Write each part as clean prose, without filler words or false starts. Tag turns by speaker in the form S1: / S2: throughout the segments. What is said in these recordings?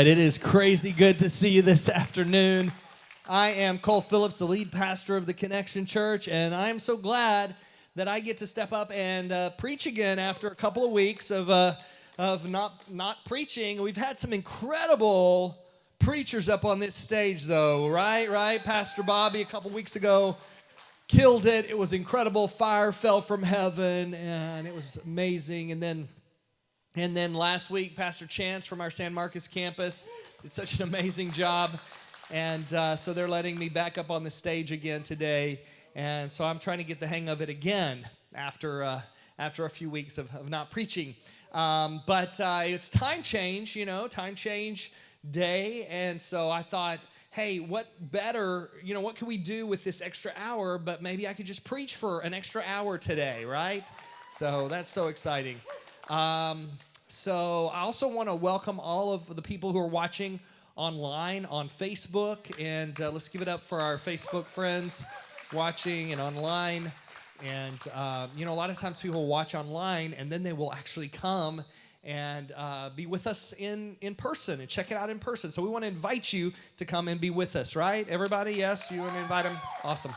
S1: right, it is crazy good to see you this afternoon. I am Cole Phillips, the lead pastor of the Connection Church, and I am so glad that I get to step up and preach again after a couple of weeks of not preaching. We've had some incredible preachers up on this stage, though, right? Pastor Bobby a couple weeks ago killed it. It was incredible. Fire fell from heaven, and it was amazing. And then last week, Pastor Chance from our San Marcos campus did such an amazing job. And so they're letting me back up on the stage again today. And so I'm trying to get the hang of it again after a few weeks of not preaching. But it's time change day. And so I thought, hey, what better, what can we do with this extra hour? But maybe I could just preach for an extra hour today, right? So that's so exciting. So I also want to welcome all of the people who are watching online on Facebook, and let's give it up for our Facebook friends watching and online. And a lot of times people watch online and then they will actually come and be with us in person and check it out in person. So we want to invite you to come and be with us, right? Everybody, yes, you want to invite them? Awesome.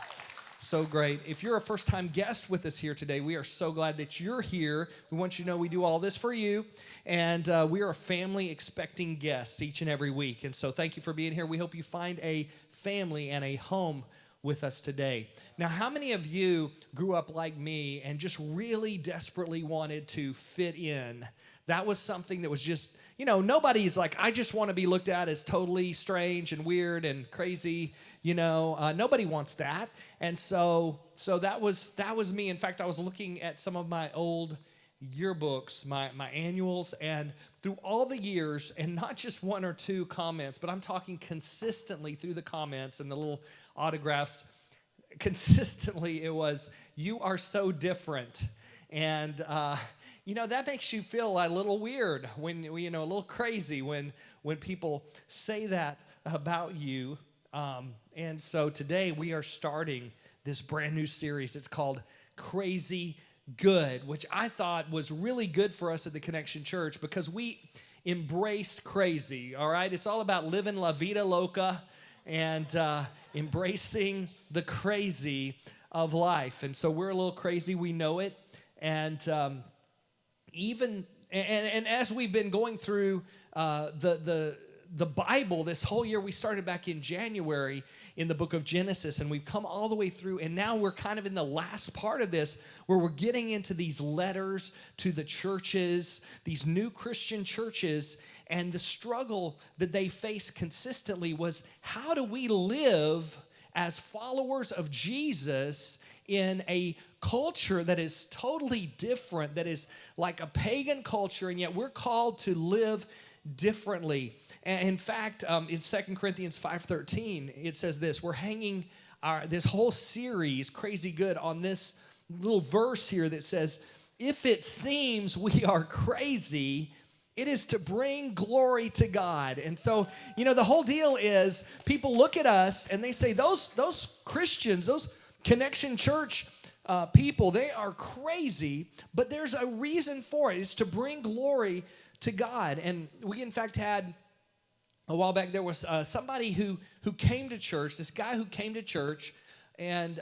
S1: So great. If you're a first-time guest with us here today, we are so glad that you're here. We want you to know we do all this for you, and we are a family expecting guests each and every week. And so thank you for being here. We hope you find a family and a home with us today. Now, how many of you grew up like me and just really desperately wanted to fit in? That was something that was just, nobody's like, I just want to be looked at as totally strange and weird and crazy. Nobody wants that. And so that was me. In fact, I was looking at some of my old yearbooks, my annuals, and through all the years, and not just one or two comments, but I'm talking consistently through the comments and the little autographs, consistently it was, "You are so different." And that makes you feel a little weird when, a little crazy when people say that about you. And so today we are starting this brand new series. It's called Crazy Good, which I thought was really good for us at the Connection Church because we embrace crazy, all right? It's all about living la vida loca and embracing the crazy of life. And so we're a little crazy. We know it. And and as we've been going through the Bible this whole year, we started back in January in the book of Genesis, and we've come all the way through, and now we're kind of in the last part of this where we're getting into these letters to the churches, these new Christian churches, and the struggle that they face consistently was, how do we live as followers of Jesus in a culture that is totally different, that is like a pagan culture, and yet we're called to live differently. And in fact, in 2 Corinthians 5:13, it says this: we're hanging this whole series, Crazy Good, on this little verse here that says, if it seems we are crazy, it is to bring glory to God. And so, the whole deal is people look at us and they say, those Christians, those Connection Church people, they are crazy, but there's a reason for it. It's to bring glory to God. And we, in fact, had a while back, there was somebody who came to church, this guy who came to church, and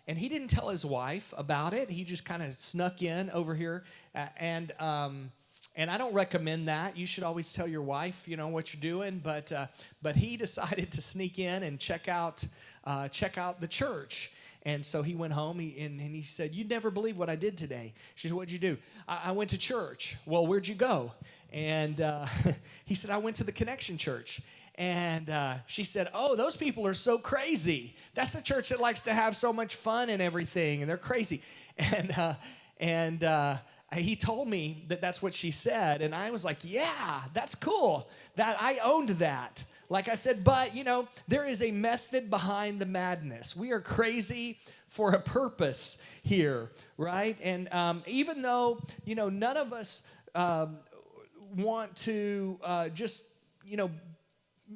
S1: he didn't tell his wife about it. He just kind of snuck in over here, and I don't recommend that. You should always tell your wife, what you're doing. But he decided to sneak in and check out the church. And so he went home and he said, "You'd never believe what I did today." She said, "What'd you do?" I went to church." "Well, where'd you go?" And he said, "I went to the Connection Church." And she said, "Oh, those people are so crazy. That's the church that likes to have so much fun and everything, and they're crazy." And he told me that that's what she said, and I was like, "Yeah, that's cool. That I owned that." Like I said, but, there is a method behind the madness. We are crazy for a purpose here, right? And even though, none of us want to just,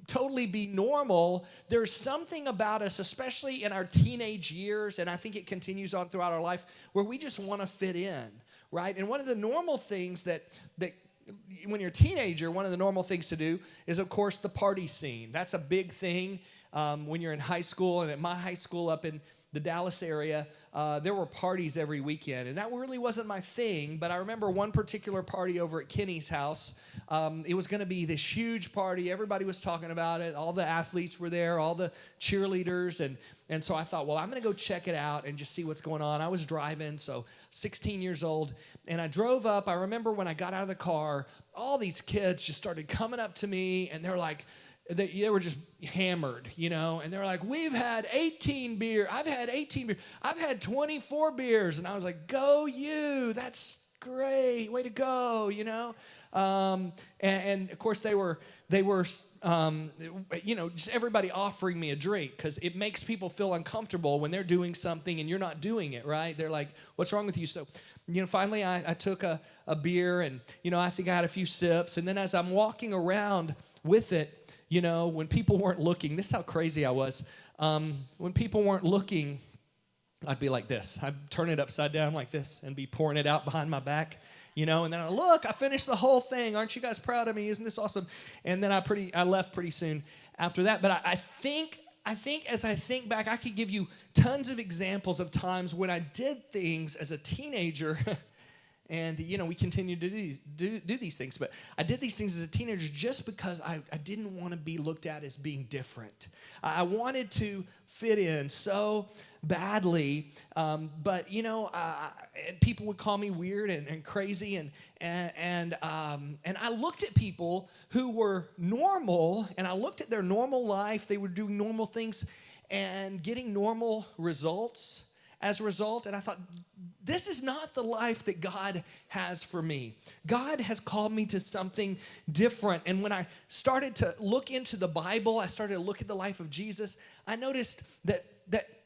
S1: totally be normal, there's something about us, especially in our teenage years, and I think it continues on throughout our life, where we just want to fit in, right? And one of the normal things that when you're a teenager, one of the normal things to do is, of course, the party scene. That's a big thing when you're in high school. And at my high school up in the Dallas area, there were parties every weekend. And that really wasn't my thing, but I remember one particular party over at Kenny's house. It was going to be this huge party. Everybody was talking about it. All the athletes were there, all the cheerleaders. And so I thought, well, I'm going to go check it out and just see what's going on. I was driving, so 16 years old. And I drove up. I remember when I got out of the car, all these kids just started coming up to me, and they're like, they were just hammered, you know, and they're like, we've had 18 beer. I've had 18 beer. I've had 24 beers. And I was like, go you. That's great. Way to go, you know. And of course, they were, you know, just everybody offering me a drink, because it makes people feel uncomfortable when they're doing something and you're not doing it, right? They're like, what's wrong with you? So, you know, finally I took a beer, and, you know, I think I had a few sips. And then as I'm walking around with it, you know, when people weren't looking, this is how crazy I was. When people weren't looking, I'd be like this. I'd turn it upside down like this and be pouring it out behind my back, you know, and then I finished the whole thing. Aren't you guys proud of me? Isn't this awesome? And then I left pretty soon after that. But I think as I think back, I could give you tons of examples of times when I did things as a teenager. And, you know, we continue to do these things. But I did these things as a teenager just because I didn't want to be looked at as being different. I wanted to fit in so badly. But, you know, people would call me weird and crazy. And I looked at people who were normal, and I looked at their normal life. They were doing normal things and getting normal results as a result. And I thought, this is not the life that God has for me. God has called me to something different. And when I started to look into the Bible, I started to look at the life of Jesus, I noticed that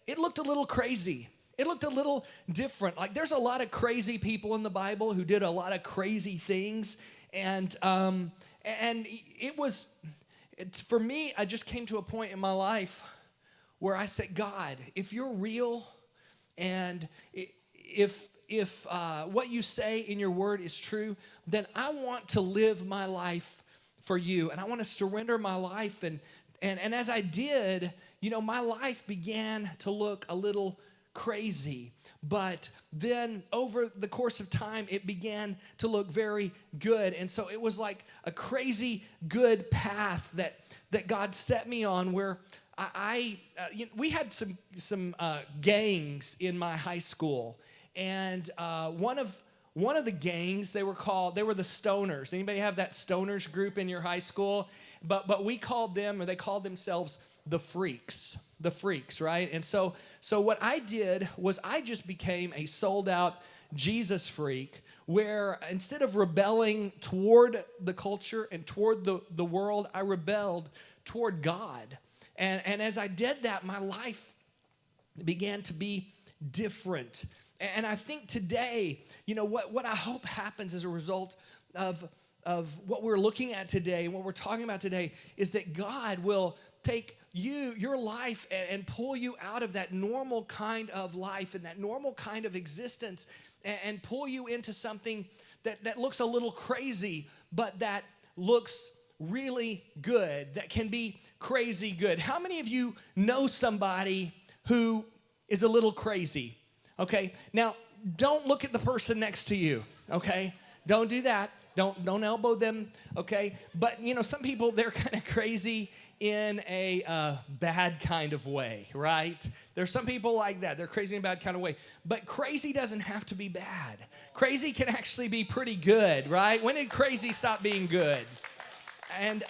S1: it looked a little crazy. It looked a little different. Like, there's a lot of crazy people in the Bible who did a lot of crazy things. And for me, I just came to a point in my life where I said, God, if you're real, and if what you say in your word is true, then I want to live my life for you. And I want to surrender my life. And as I did, you know, my life began to look a little crazy. But then over the course of time, it began to look very good. And so it was like a crazy good path that God set me on, where we had some gangs in my high school, and one of the gangs, they were the Stoners. Anybody have that Stoners group in your high school? But we called them, or they called themselves, the Freaks, right? And so what I did was I just became a sold out Jesus freak, where instead of rebelling toward the culture and toward the world, I rebelled toward God. And as I did that, my life began to be different. And I think today, you know, what I hope happens as a result of what we're looking at today and what we're talking about today is that God will take your life and pull you out of that normal kind of life and that normal kind of existence and pull you into something that looks a little crazy, but that looks really good, that can be crazy good. How many of you know somebody who is a little crazy? Okay, now don't look at the person next to you, okay? Don't do that. Don't elbow them, okay? But, you know, some people, they're kind of crazy in a bad kind of way, right? There's some people like that. They're crazy in a bad kind of way. But crazy doesn't have to be bad. Crazy can actually be pretty good, right? When did crazy stop being good? And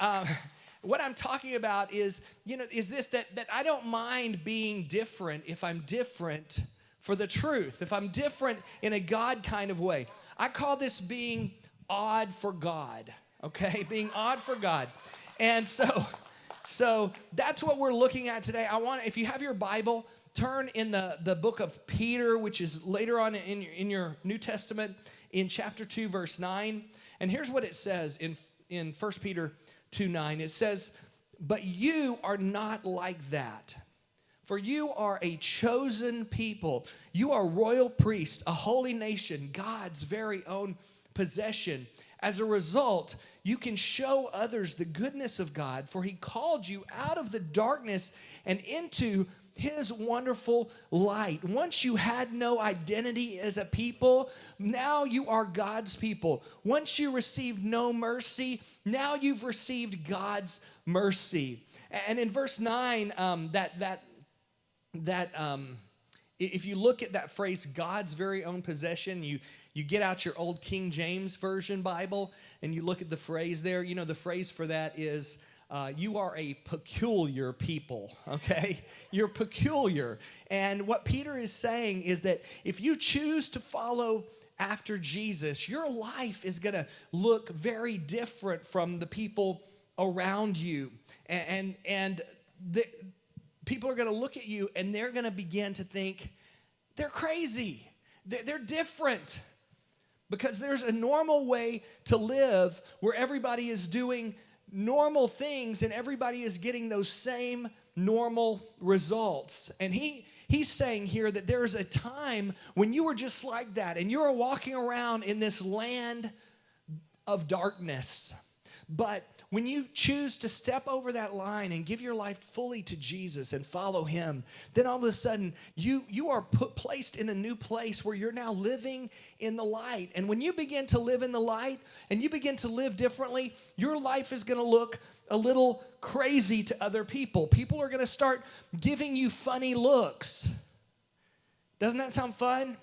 S1: what I'm talking about is, you know, is this, that I don't mind being different if I'm different for the truth, if I'm different in a God kind of way. I call this being odd for God, okay? Being odd for God. And so that's what we're looking at today. If you have your Bible, turn in the book of Peter, which is later on in your New Testament, in chapter 2, verse 9. And here's what it says in 1 Peter 2:9. It says, "But you are not like that. For you are a chosen people. You are royal priests, a holy nation, God's very own possession, As a result, you can show others the goodness of God, for he called you out of the darkness and into his wonderful light. Once you had no identity as a people, now you are God's people. Once you received no mercy, now you've received God's mercy. And in verse 9, if you look at that phrase, God's very own possession, you get out your old King James Version Bible and you look at the phrase there. You know, the phrase for that is, you are a peculiar people, okay? You're peculiar. And what Peter is saying is that if you choose to follow after Jesus, your life is going to look very different from the people around you. And people are going to look at you and they're going to begin to think, they're crazy. They're different. Because there's a normal way to live where everybody is doing normal things and everybody is getting those same normal results. And he's saying here that there is a time when you were just like that and you were walking around in this land of darkness. But when you choose to step over that line and give your life fully to Jesus and follow him, then all of a sudden you are placed in a new place where you're now living in the light. And when you begin to live in the light and you begin to live differently, your life is going to look a little crazy to other people. People are going to start giving you funny looks. Doesn't that sound fun?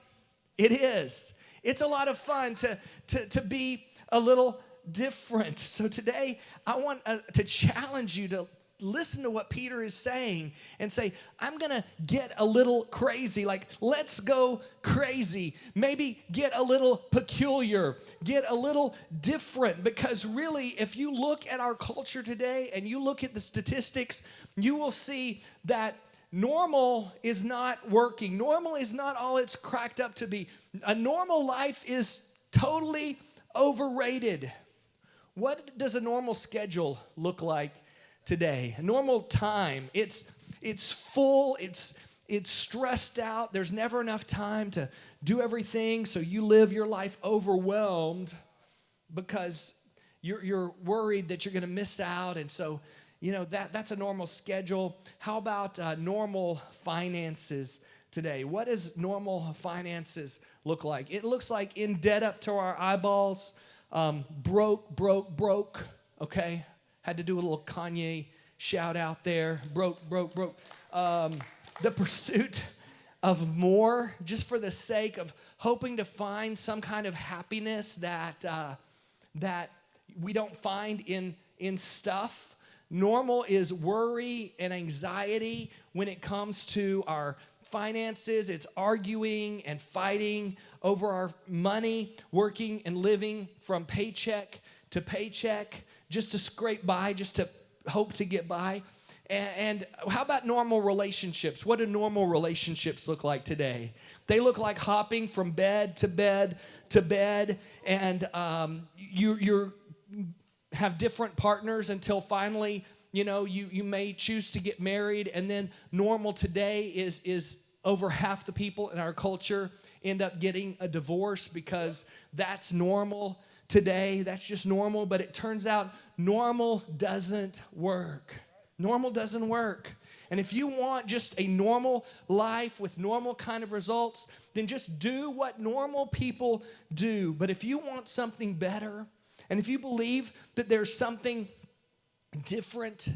S1: It is. It's a lot of fun to be a little different. So today, I want to challenge you to listen to what Peter is saying and say, I'm going to get a little crazy. Like, let's go crazy. Maybe get a little peculiar. Get a little different. Because really, if you look at our culture today and you look at the statistics, you will see that normal is not working. Normal is not all it's cracked up to be. A normal life is totally overrated. What does a normal schedule look like today? A normal time, it's full, it's stressed out. There's never enough time to do everything, so you live your life overwhelmed because you're worried that you're going to miss out. And so, you know, that's a normal schedule. How about normal finances today? What does normal finances look like? It looks like in debt up to our eyeballs, broke, okay? Had to do a little Kanye shout out there. Broke. The pursuit of more, just for the sake of hoping to find some kind of happiness that we don't find in stuff. Normal is worry and anxiety when it comes to our finances. It's arguing and fighting over our money, working and living from paycheck to paycheck, just to scrape by, just to hope to get by. And how about normal relationships? What do normal relationships look like today? They look like hopping from bed to bed to bed, and you have different partners until finally, you know, you may choose to get married. And then normal today is over half the people in our culture end up getting a divorce because that's normal today. That's just normal. But it turns out normal doesn't work. Normal doesn't work. And if you want just a normal life with normal kind of results, then just do what normal people do. But if you want something better, and if you believe that there's something different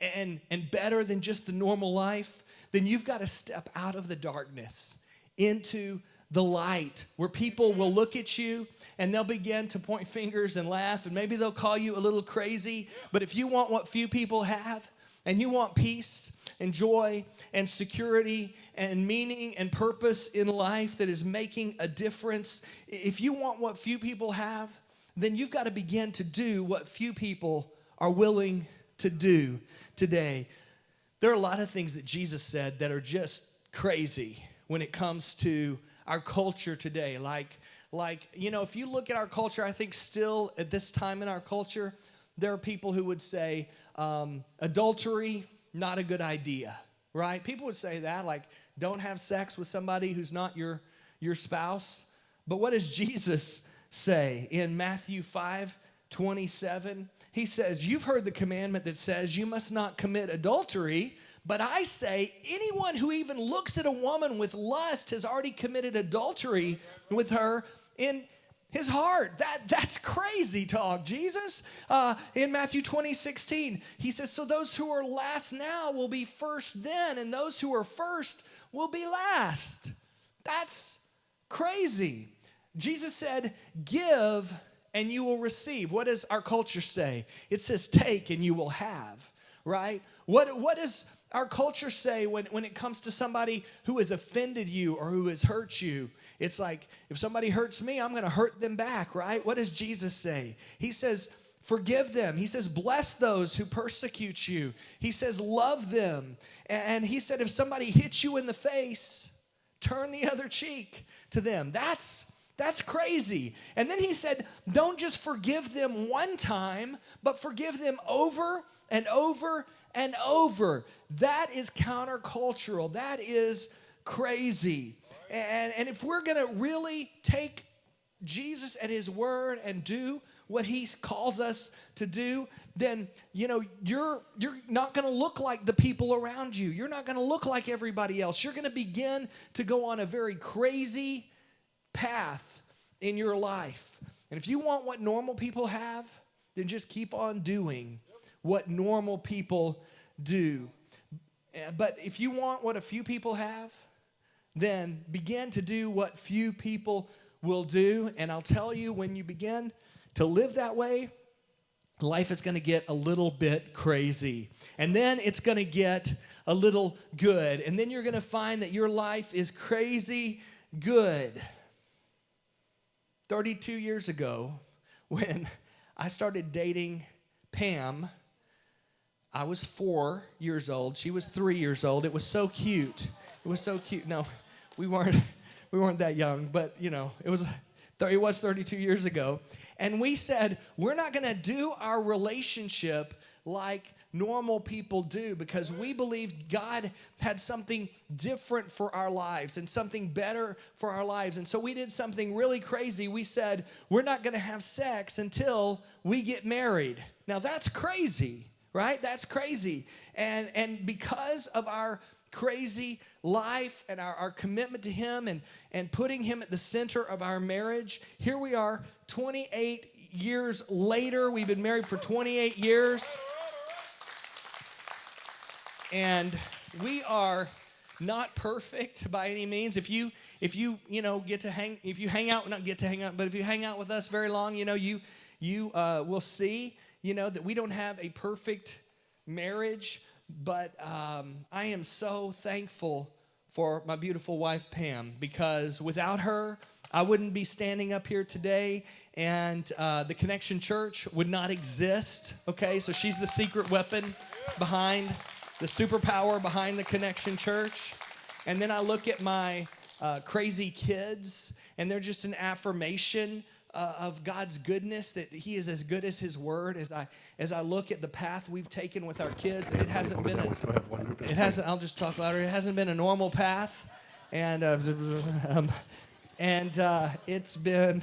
S1: and better than just the normal life, then you've got to step out of the darkness into the light, where people will look at you and they'll begin to point fingers and laugh, and maybe they'll call you a little crazy. But if you want what few people have, and you want peace and joy and security and meaning and purpose in life that is making a difference, if you want what few people have, then you've got to begin to do what few people are willing to do today. There are a lot of things that Jesus said that are just crazy when it comes to our culture today. Like, you know, if you look at our culture, I think still at this time in our culture, there are people who would say adultery, not a good idea, right? People would say that, like, don't have sex with somebody who's not your spouse. But what does Jesus say in Matthew 5:27? He says, you've heard the commandment that says you must not commit adultery, but I say anyone who even looks at a woman with lust has already committed adultery with her in his heart. That's crazy talk, Jesus. In Matthew 20:16, he says, so those who are last now will be first then, and those who are first will be last. That's crazy. Jesus said, give and you will receive. What does our culture say? It says, take and you will have, right? What does our culture say when it comes to somebody who has offended you or who has hurt you? It's like, if somebody hurts me, I'm going to hurt them back, right? What does Jesus say? He says, forgive them. He says, bless those who persecute you. He says, love them. And he said, if somebody hits you in the face, turn the other cheek to them. That's crazy. And then he said, don't just forgive them one time, but forgive them over and over and over. That is countercultural. That is crazy. And if we're going to really take Jesus at his word and do what he calls us to do, then, you're not going to look like the people around you. You're not going to look like everybody else. You're going to begin to go on a very crazy path in your life. And if you want what normal people have, then just keep on doing what normal people do. But if you want what a few people have, then begin to do what few people will do. And I'll tell you, when you begin to live that way, life is going to get a little bit crazy. And then it's going to get a little good. And then you're going to find that your life is crazy good. 32 years ago, when I started dating Pam, I was 4 years old. She was 3 years old. It was so cute. It was so cute. No, we weren't that young, but it was 32 years ago. And we said, we're not going to do our relationship like normal people do, because we believed God had something different for our lives and something better for our lives. And so we did something really crazy. We said, we're not going to have sex until we get married. Now that's crazy, right? That's crazy. And because of our crazy life and our commitment to him and putting him at the center of our marriage, here we are 28 years later. We've been married for 28 years. And we are not perfect by any means. If you get to hang, if you hang out, not get to hang out, but if you hang out with us very long, you will see, that we don't have a perfect marriage. But I am so thankful for my beautiful wife, Pam, because without her, I wouldn't be standing up here today, and the Connection Church would not exist, okay? So she's the secret weapon behind, the superpower behind the Connection Church. And then I look at my crazy kids, and they're just an affirmation of God's goodness, that he is as good as his word. As I look at the path we've taken with our kids, it hasn't been I'll just talk louder. It hasn't been a normal path, and it's been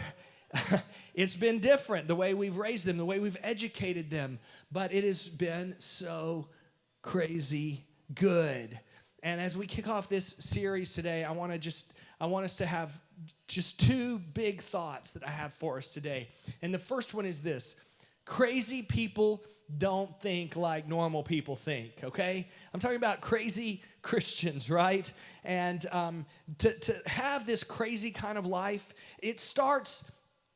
S1: it's been different, the way we've raised them, the way we've educated them, but it has been so crazy good. And as we kick off this series today, I want us to have just two big thoughts that I have for us today. And the first one is this: crazy people don't think like normal people think, okay? I'm talking about crazy Christians, right? And to have this crazy kind of life, it starts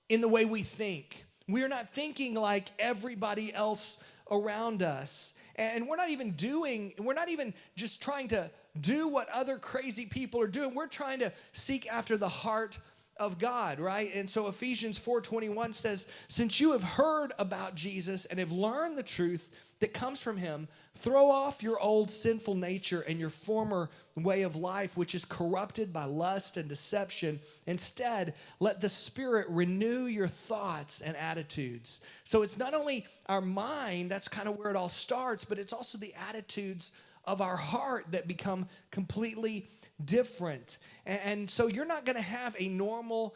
S1: in the way we think. We're not thinking like everybody else around us. And we're not even just trying to do what other crazy people are doing. We're trying to seek after the heart of God, right? And so Ephesians 4:21 says, since you have heard about Jesus and have learned the truth that comes from him, throw off your old sinful nature and your former way of life, which is corrupted by lust and deception. Instead, let the Spirit renew your thoughts and attitudes. So it's not only our mind, that's kind of where it all starts, but it's also the attitudes of our heart that become completely different. And so you're not going to have a normal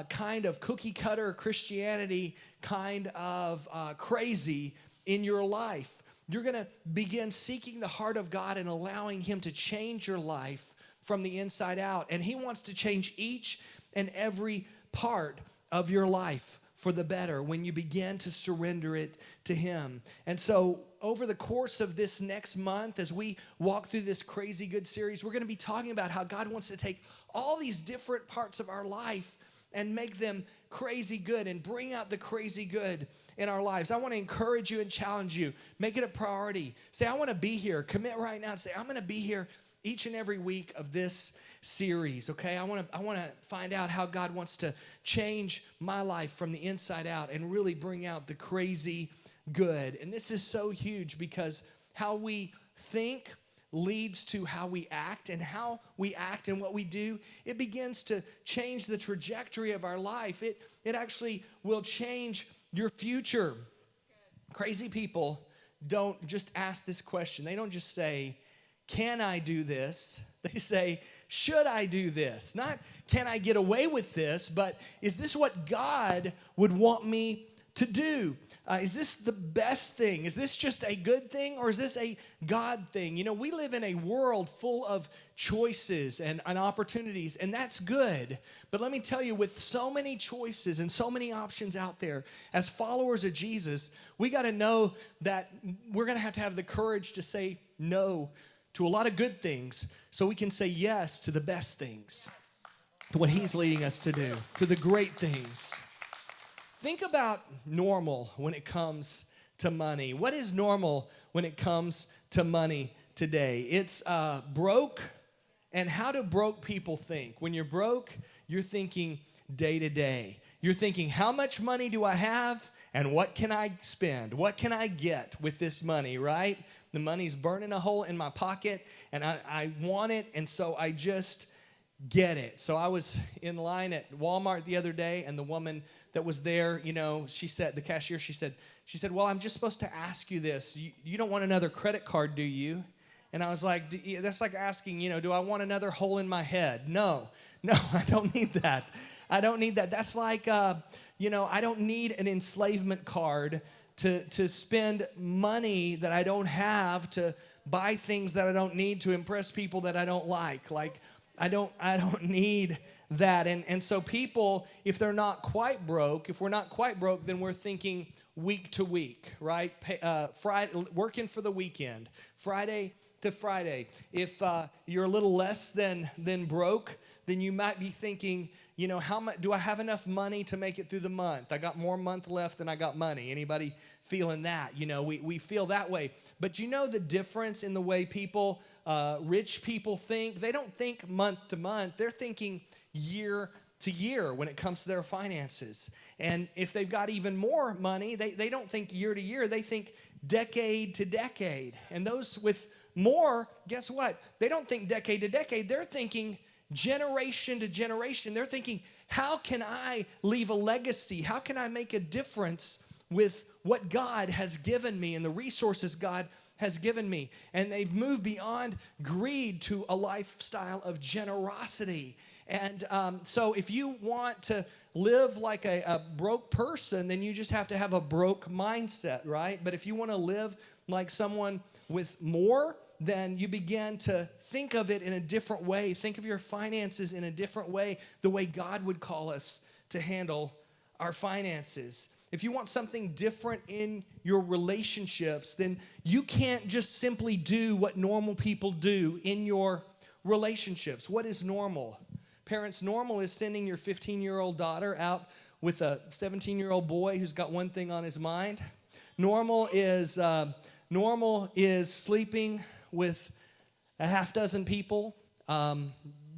S1: kind of cookie cutter Christianity kind of crazy in your life. You're going to begin seeking the heart of God and allowing Him to change your life from the inside out. And He wants to change each and every part of your life for the better when you begin to surrender it to Him. And so over the course of this next month, as we walk through this Crazy Good series, we're going to be talking about how God wants to take all these different parts of our life and make them crazy good and bring out the crazy good in our lives. I want to encourage you and challenge you. Make it a priority. Say, I want to be here. Commit right now and say, I'm going to be here each and every week of this series, okay? I want to find out how God wants to change my life from the inside out and really bring out the crazy good. And this is so huge because how we think leads to how we act, and how we act and what we do, it begins to change the trajectory of our life. It actually will change your future. Crazy people don't just ask this question. They don't just say, can I do this? They say, should I do this? Not, can I get away with this, but is this what God would want me to do? Is this the best thing? Is this just a good thing, or is this a God thing? You know, we live in a world full of choices and opportunities, and that's good. But let me tell you, with so many choices and so many options out there, as followers of Jesus, we got to know that we're going to have the courage to say no to a lot of good things so we can say yes to the best things, to what He's leading us to do, to the great things. Think about normal when it comes to money. What is normal when it comes to money today? It's broke. And how do broke people think? When you're broke, you're thinking day to day. You're thinking, how much money do I have? And what can I spend? What can I get with this money, right? The money's burning a hole in my pocket, and I want it, and so I just get it. So I was in line at Walmart the other day, and the woman that was there, you know, she said, the cashier, she said, well, I'm just supposed to ask you this. You don't want another credit card, do you? And I was like, that's like asking, you know, do I want another hole in my head? No, I don't need that. I don't need that. That's like, you know, I don't need an enslavement card to spend money that I don't have to buy things that I don't need to impress people that I don't like. Like, I don't need that. And so people, if they're not quite broke, if we're not quite broke, then we're thinking week to week, right? Friday, working for the weekend, Friday to Friday. If you're a little less than broke, then you might be thinking, you know, how much do I have enough money to make it through the month? I got more month left than I got money. Anybody feeling that? You know, we feel that way. But you know the difference in the way people, rich people think? They don't think month to month. They're thinking year to year when it comes to their finances. And if they've got even more money, they don't think year to year. They think decade to decade. And those with more, guess what? They don't think decade to decade. They're thinking generation to generation. They're thinking, how can I leave a legacy? How can I make a difference with what God has given me and the resources God has given me? And they've moved beyond greed to a lifestyle of generosity. And so if you want to live like a broke person, then you just have to have a broke mindset, right? But if you want to live like someone with more, then you begin to think of it in a different way. Think of your finances in a different way, the way God would call us to handle our finances. If you want something different in your relationships, then you can't just simply do what normal people do in your relationships. What is normal? Parents, normal is sending your 15-year-old daughter out with a 17-year-old boy who's got one thing on his mind. Normal is sleeping with a half dozen people,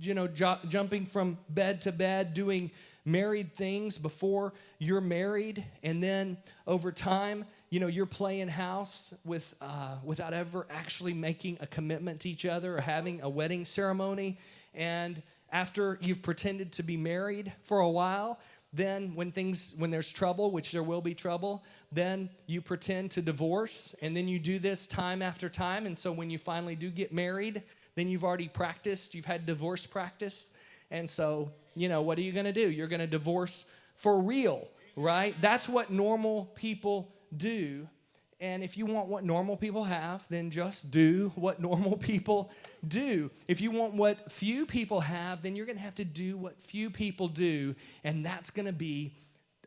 S1: jumping from bed to bed, doing married things before you're married, and then over time, you're playing house without ever actually making a commitment to each other or having a wedding ceremony. And after you've pretended to be married for a while, then when there's trouble, which there will be trouble, then you pretend to divorce, and then you do this time after time. And so when you finally do get married, then you've already practiced, you've had divorce practice. And so, what are you going to do? You're going to divorce for real, right? That's what normal people do. And if you want what normal people have, then just do what normal people do. If you want what few people have, then you're going to have to do what few people do, and that's going to be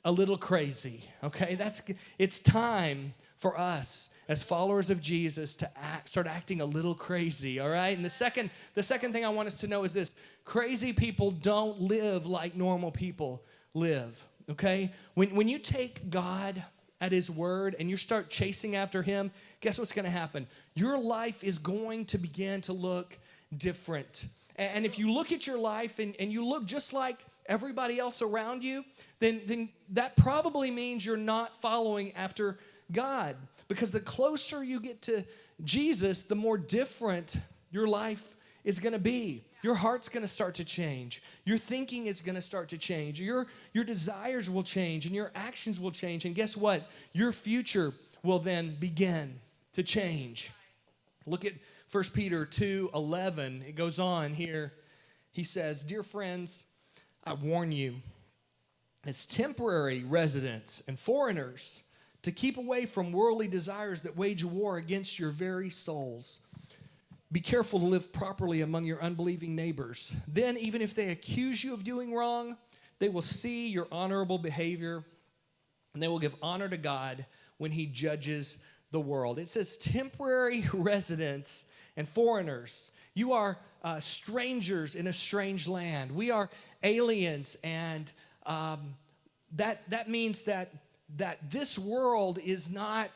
S1: a little crazy, okay? It's time for us as followers of Jesus to start acting a little crazy, all right? And the second thing I want us to know is this: crazy people don't live like normal people live, okay? When you take God at his word and you start chasing after him, guess what's going to happen? Your life is going to begin to look different. And if you look at your life and you look just like everybody else around you, then that probably means you're not following after God. Because the closer you get to Jesus, the more different your life is going to be. Your heart's going to start to change. Your thinking is going to start to change. Your desires will change, and your actions will change. And guess what? Your future will then begin to change. Look at 1 Peter 2:11. It goes on here. He says, "Dear friends, I warn you, as temporary residents and foreigners, to keep away from worldly desires that wage war against your very souls. Be careful to live properly among your unbelieving neighbors. Then, even if they accuse you of doing wrong, they will see your honorable behavior, and they will give honor to God when he judges the world." It says temporary residents and foreigners. You are strangers in a strange land. We are aliens, and that means that this world is not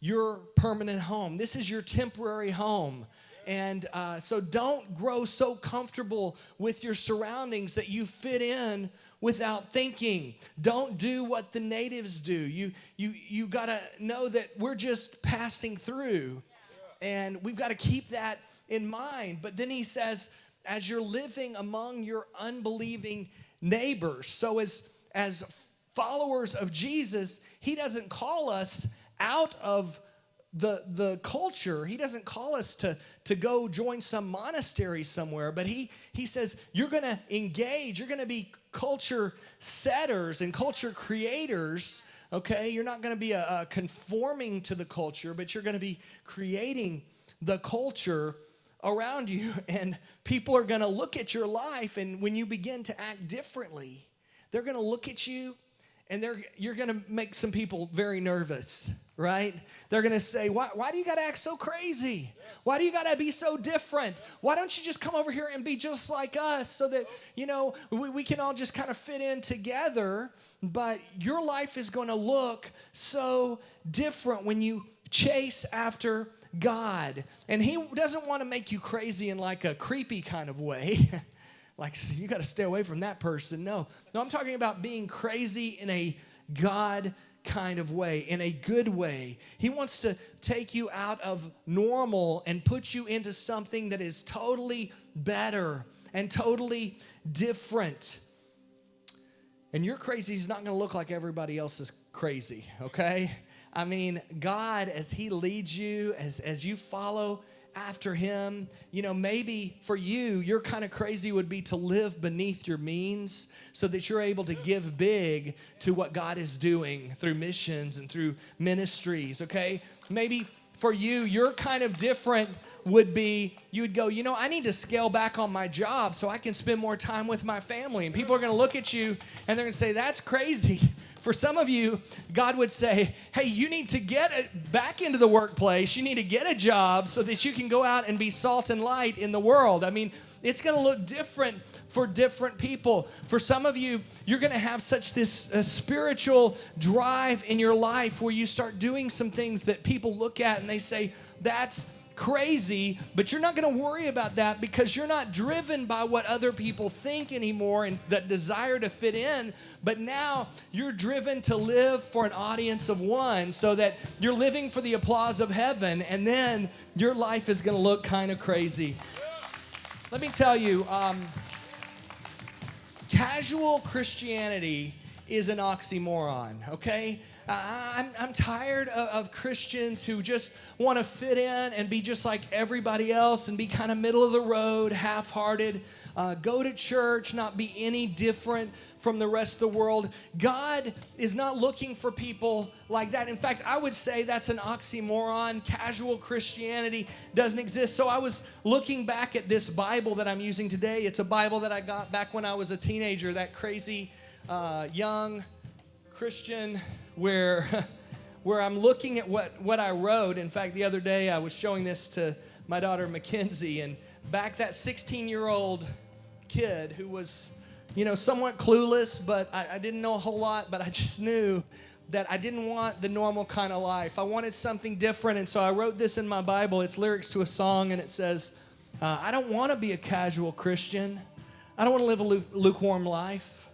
S1: your permanent home. This is your temporary home. And so don't grow so comfortable with your surroundings that you fit in without thinking. Don't do what the natives do. You got to know that we're just passing through. And we've got to keep that in mind. But then he says, as you're living among your unbelieving neighbors. So as followers of Jesus, he doesn't call us out of the culture. He doesn't call us to go join some monastery somewhere, but he says you're going to engage. You're going to be culture setters and culture creators, okay? You're not going to be conforming to the culture, but you're going to be creating the culture around you, and people are going to look at your life, and when you begin to act differently, they're going to look at you, and you're going to make some people very nervous, right? They're going to say, why do you got to act so crazy? Why do you got to be so different? Why don't you just come over here and be just like us so that, we can all just kind of fit in together? But your life is going to look so different when you chase after God. And he doesn't want to make you crazy in like a creepy kind of way. Like, you got to stay away from that person. No, I'm talking about being crazy in a God kind of way, in a good way. He wants to take you out of normal and put you into something that is totally better and totally different. And your crazy is not going to look like everybody else's crazy, okay? I mean, God, as he leads you, as you follow after him, maybe for you, your kind of crazy would be to live beneath your means so that you're able to give big to what God is doing through missions and through ministries, okay? Maybe for you, your kind of different would be, you would go, I need to scale back on my job so I can spend more time with my family. And people are going to look at you and they're going to say, that's crazy. For some of you, God would say, hey, you need to get back into the workplace. You need to get a job so that you can go out and be salt and light in the world. I mean, it's going to look different for different people. For some of you, you're going to have such this spiritual drive in your life where you start doing some things that people look at and they say, that's crazy, but you're not going to worry about that because you're not driven by what other people think anymore and that desire to fit in, but now you're driven to live for an audience of one so that you're living for the applause of heaven, and then your life is going to look kind of crazy. Let me tell you, casual Christianity is an oxymoron, okay? I'm tired of Christians who just want to fit in and be just like everybody else and be kind of middle of the road, half-hearted, go to church, not be any different from the rest of the world. God is not looking for people like that. In fact, I would say that's an oxymoron. Casual Christianity doesn't exist. So I was looking back at this Bible that I'm using today. It's a Bible that I got back when I was a teenager, that crazy young Christian where I'm looking at what I wrote. In fact, the other day I was showing this to my daughter Mackenzie, and back that 16-year-old kid who was, somewhat clueless, but I didn't know a whole lot, but I just knew that I didn't want the normal kind of life. I wanted something different, and so I wrote this in my Bible. It's lyrics to a song, and it says, I don't want to be a casual Christian. I don't want to live a lukewarm life,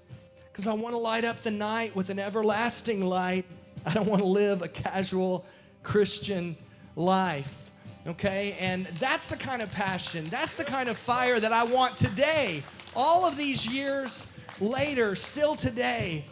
S1: because I want to light up the night with an everlasting light. I don't want to live a casual Christian life, okay? And that's the kind of passion, that's the kind of fire that I want today, all of these years later, still today.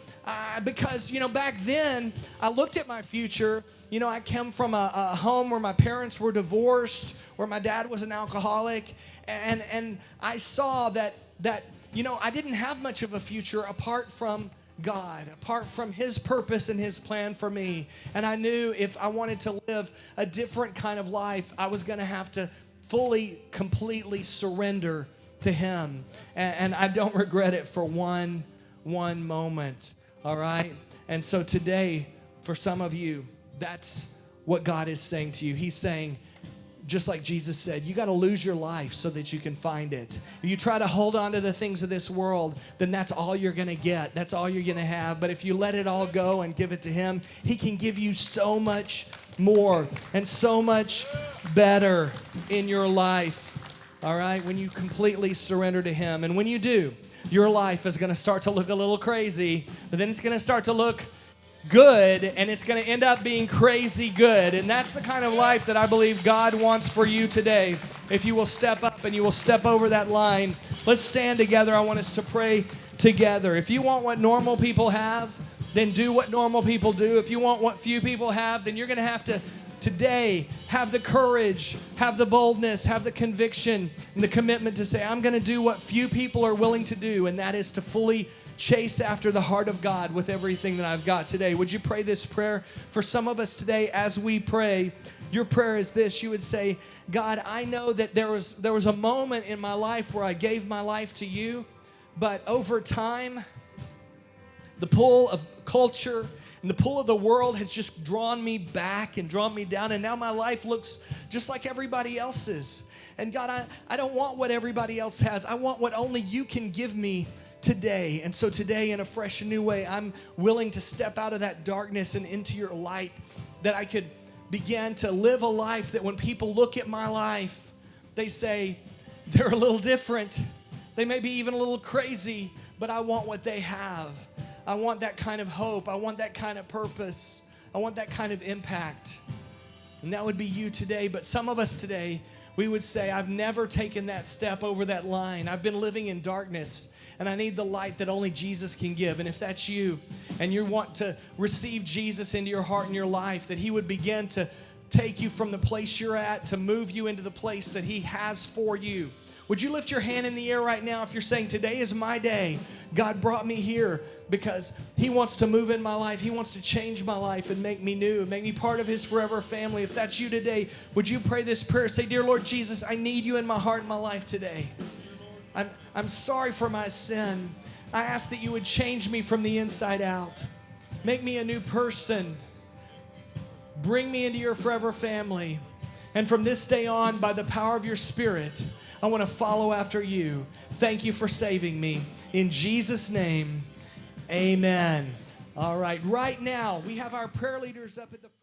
S1: Because, back then, I looked at my future. I came from a home where my parents were divorced, where my dad was an alcoholic, and I saw that I didn't have much of a future apart from God, apart from His purpose and His plan for me. And I knew if I wanted to live a different kind of life, I was going to have to fully, completely surrender to Him. And I don't regret it for one moment, all right? And so today, for some of you, that's what God is saying to you. He's saying, just like Jesus said, you got to lose your life so that you can find it. If you try to hold on to the things of this world, then that's all you're going to get. That's all you're going to have. But if you let it all go and give it to Him, He can give you so much more and so much better in your life. All right? When you completely surrender to Him. And when you do, your life is going to start to look a little crazy, but then it's going to start to look good, and it's going to end up being crazy good. And that's the kind of life that I believe God wants for you today. If you will step up and you will step over that line, let's stand together. I want us to pray together. If you want what normal people have, then do what normal people do. If you want what few people have, then you're going to have to today have the courage, have the boldness, have the conviction, and the commitment to say, I'm going to do what few people are willing to do, and that is to fully chase after the heart of God with everything that I've got today. Would you pray this prayer? For some of us today, as we pray, your prayer is this. You would say, God, I know that there was a moment in my life where I gave my life to you, but over time, the pull of culture and the pull of the world has just drawn me back and drawn me down, and now my life looks just like everybody else's. And God, I don't want what everybody else has. I want what only you can give me today. And so today, in a fresh and new way, I'm willing to step out of that darkness and into your light, that I could begin to live a life that when people look at my life, they say, they're a little different. They may be even a little crazy, but I want what they have. I want that kind of hope. I want that kind of purpose. I want that kind of impact. And that would be you today. But some of us today, we would say, I've never taken that step over that line. I've been living in darkness, and I need the light that only Jesus can give. And if that's you, and you want to receive Jesus into your heart and your life, that He would begin to take you from the place you're at to move you into the place that He has for you. Would you lift your hand in the air right now if you're saying, today is my day. God brought me here because He wants to move in my life. He wants to change my life and make me new and make me part of His forever family. If that's you today, would you pray this prayer? Say, dear Lord Jesus, I need you in my heart and my life today. I'm sorry for my sin. I ask that you would change me from the inside out. Make me a new person. Bring me into your forever family. And from this day on, by the power of your Spirit, I want to follow after you. Thank you for saving me. In Jesus' name, amen. All right, right now, we have our prayer leaders up at the front.